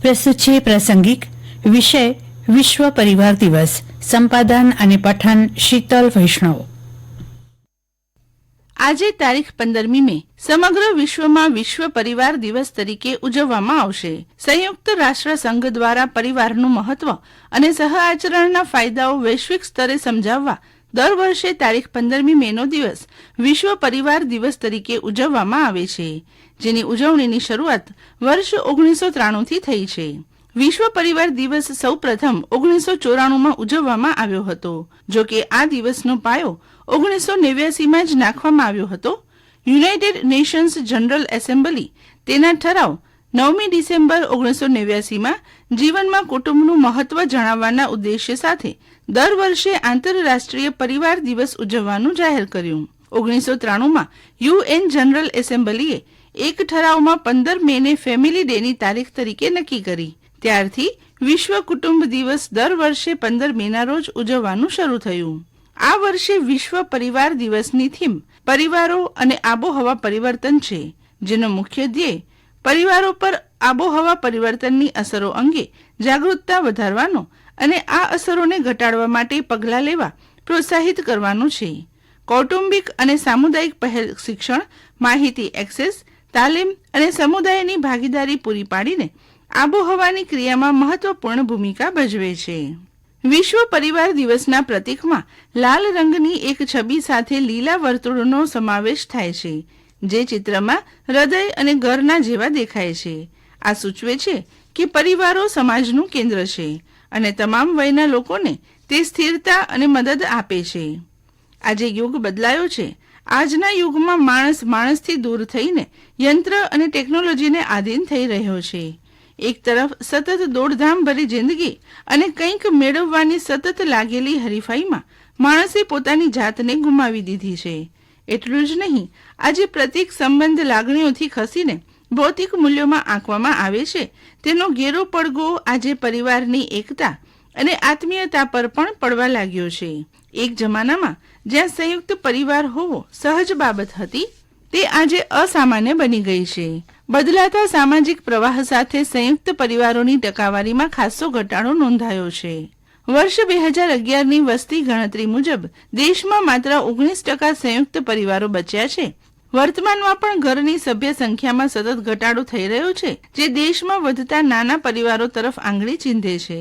પ્રસ્તુત છે પ્રાસંગિક વિષય વિશ્વ પરિવાર દિવસ સંપાદન અને પઠન શીતલ વૈષ્ણવ। આજે તારીખ 15મી મે સમગ્ર વિશ્વમાં વિશ્વ પરિવાર દિવસ તરીકે ઉજવવામાં આવશે। સંયુક્ત રાષ્ટ્ર સંઘ દ્વારા પરિવારનું મહત્વ અને સહઆચરણના ફાયદાઓ વૈશ્વિક સ્તરે સમજાવવા દર વર્ષે તારીખ 15મી મેનો દિવસ વિશ્વ પરિવાર દિવસ તરીકે ઉજવવામાં આવે છે, જેની ઉજવણીની શરૂઆત વર્ષ 1993થી થઈ છે। વિશ્વ પરિવાર દિવસ સૌ પ્રથમ 1994માં ઉજવવામાં આવ્યો હતો, જો કે આ દિવસનો પાયો 1989માં જ નાખવામાં આવ્યો હતો। યુનાઇટેડ નેશન્સ જનરલ એસેમ્બલી તેના ઠરાવ 9મી ડિસેમ્બર 1989માં જીવનમાં કુટુંબનું મહત્વ જણાવવાના ઉદ્દેશ્ય સાથે દર વર્ષે આંતરરાષ્ટ્રીય પરિવાર દિવસ ઉજવવાનું જાહેર કર્યું। 1993માં યુએન જનરલ એસેમ્બલીએ એક ઠરાવમાં 15 મેને ફેમિલી ડેની તારીખ તરીકે નક્કી કરી। ત્યારથી વિશ્વ કુટુંબ દિવસ દર વર્ષે 15 મેના રોજ ઉજવવાનું શરૂ થયું। આ વર્ષે વિશ્વ પરિવાર દિવસની થીમ પરિવારો અને આબોહવા પરિવર્તન છે, જેનો મુખ્ય ધ્યેય પરિવારો પર આબોહવા પરિવર્તનની અસરો અંગે જાગૃતતા વધારવાનો અને આ અસરોને ઘટાડવા માટે પગલાં લેવા પ્રોત્સાહિત કરવાનો છે। કૌટુંબિક અને સામુદાયિક પહેલ શિક્ષણ, માહિતી એક્સેસ, તાલીમ અને સમુદાયની ભાગીદારી પૂરી પાડીને આબોહવાની ક્રિયામાં મહત્વપૂર્ણ ભૂમિકા ભજવે છે। વિશ્વ પરિવાર દિવસના પ્રતીકમાં લાલ રંગની એક છબી સાથે લીલા વર્તુળનો સમાવેશ થાય છે, જે ચિત્રમાં હૃદય અને ઘરના જેવા દેખાય છે। આ સૂચવે છે કે પરિવારો સમાજનું કેન્દ્ર છે અને તમામ વયના લોકોને તે સ્થિરતા અને મદદ આપે છે। આજે યુગ બદલાયો છે। આજના યુગમાં માણસ માણસથી દૂર થઈને યંત્ર અને ટેકનોલોજીને આધીન થઈ રહ્યો છે। એક તરફ સતત દોડધામ ભરી જિંદગી અને કંઈક મેળવવાની સતત લાગેલી હરીફાઈમાં માણસે પોતાની જાતને ગુમાવી દીધી છે। એટલું જ નહીં, આજે પ્રતીક સંબંધ લાગણીઓથી ખસીને ભૌતિક મૂલ્યોમાં આંકવામાં આવે છે, તેનો ઘેરો પડઘો આજે પરિવારની એકતા અને આત્મીયતા પર પણ પડવા લાગ્યો છે। એક જમાનામાં જ્યાં સંયુક્ત પરિવાર હોવો સહજ બાબત હતી, તે આજે અસામાન્ય બની ગઈ છે। બદલાતા સામાજિક પ્રવાહ સાથે સંયુક્ત પરિવારોની ટકાવારીમાં ખાસો ઘટાડો નોંધાયો છે। વર્ષ 2011ની વસ્તી ગણતરી મુજબ દેશમાં માત્ર 19% સંયુક્ત પરિવારો બચ્યા છે। વર્તમાનમાં પણ ઘરની સભ્ય સંખ્યામાં સતત ઘટાડો થઈ રહ્યો છે, જે દેશમાં વધતા નાના પરિવારો તરફ આંગળી ચીંધે છે।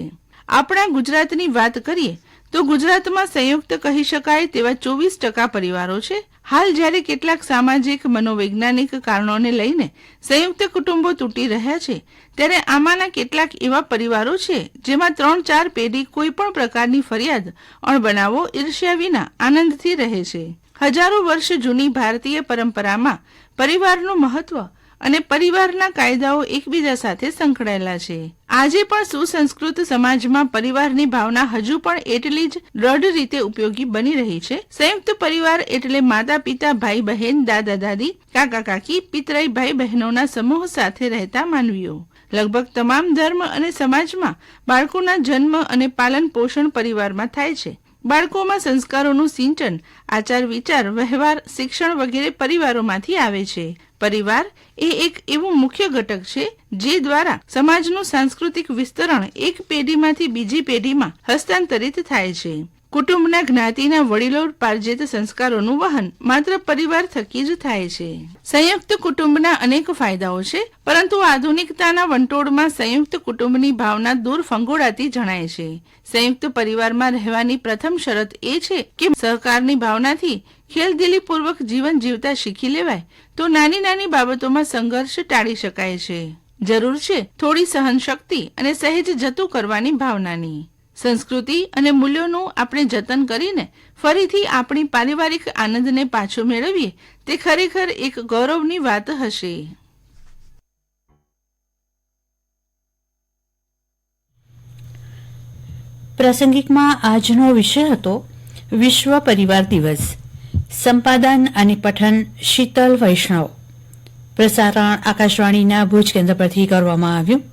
આપણા ગુજરાતની વાત કરીએ તો ગુજરાતમાં સંયુક્ત કહી શકાય તેવા 24% પરિવારો છે। હાલ જ્યારે કેટલાક સામાજિક મનોવૈજ્ઞાનિક કારણોને લઈને સંયુક્ત કુટુંબો તૂટી રહ્યા છે, ત્યારે આમાંના કેટલાક એવા પરિવારો છે જેમાં 3-4 પેઢી કોઈ પણ પ્રકારની ફરિયાદ, અણબનાવો, ઈર્ષ્યા વિના આનંદથી રહે છે। હજારો વર્ષ જૂની ભારતીય પરંપરામાં પરિવારનું મહત્વ અને પરિવારના કાયદાઓ એકબીજા સાથે સંકળાયેલા છે। આજે પણ સુસંસ્કૃત સમાજમાં પરિવારની ભાવના હજુ પણ એટલી જ દ્રઢ રીતે ઉપયોગી બની રહી છે। સંયુક્ત પરિવાર એટલે માતા પિતા, ભાઈ બહેન, દાદા દાદી, કાકા કાકી, પિતરાઈ ભાઈ બહેનોના સમૂહ સાથે રહેતા માનવીઓ। લગભગ તમામ ધર્મ અને સમાજમાં બાળકોના જન્મ અને પાલન પોષણ પરિવારમાં થાય છે। બાળકોમાં સંસ્કારોનું સિંચન, આચાર વિચાર, વ્યવહાર, શિક્ષણ વગેરે પરિવારોમાંથી આવે છે। પરિવાર એ એક એવું મુખ્ય ઘટક છે જે દ્વારા સમાજનું સાંસ્કૃતિક વિસ્તરણ એક પેઢીમાંથી બીજી પેઢીમાં હસ્તાંતરિત થાય છે। કુટુંબના જ્ઞાતિના વડીલો પાર્જિત સંસ્કારોનું વહન માત્ર પરિવાર થકી જ થાય છે। સંયુક્ત કુટુંબના અનેક ફાયદાઓ છે, પરંતુ આધુનિકતાના વંટોળમાં સંયુક્ત કુટુંબની ભાવના દૂર ફંગોળાતી જણાય છે। સંયુક્ત પરિવારમાં રહેવાની પ્રથમ શરત એ છે કે સહકારની ભાવનાથી ખેલદિલીપૂર્વક જીવન જીવતા શીખી લેવાય તો નાની નાની બાબતોમાં સંઘર્ષ ટાળી શકાય છે। જરૂર છે થોડી સહનશક્તિ અને સહેજ જતું કરવાની ભાવનાની। સંસ્કૃતિ અને મૂલ્યોનું આપણે જતન કરીને ફરીથી આપણી પારિવારિક આનંદને પાછો મેળવીએ તે ખરેખર એક ગૌરવની વાત હશે। પ્રાસંગિકમાં આજનો વિષય હતો વિશ્વ પરિવાર દિવસ સંપાદન અને પઠન શીતલ વૈષ્ણવ। પ્રસારણ આકાશવાણીના ભુજ કેન્દ્ર પરથી કરવામાં આવ્યું।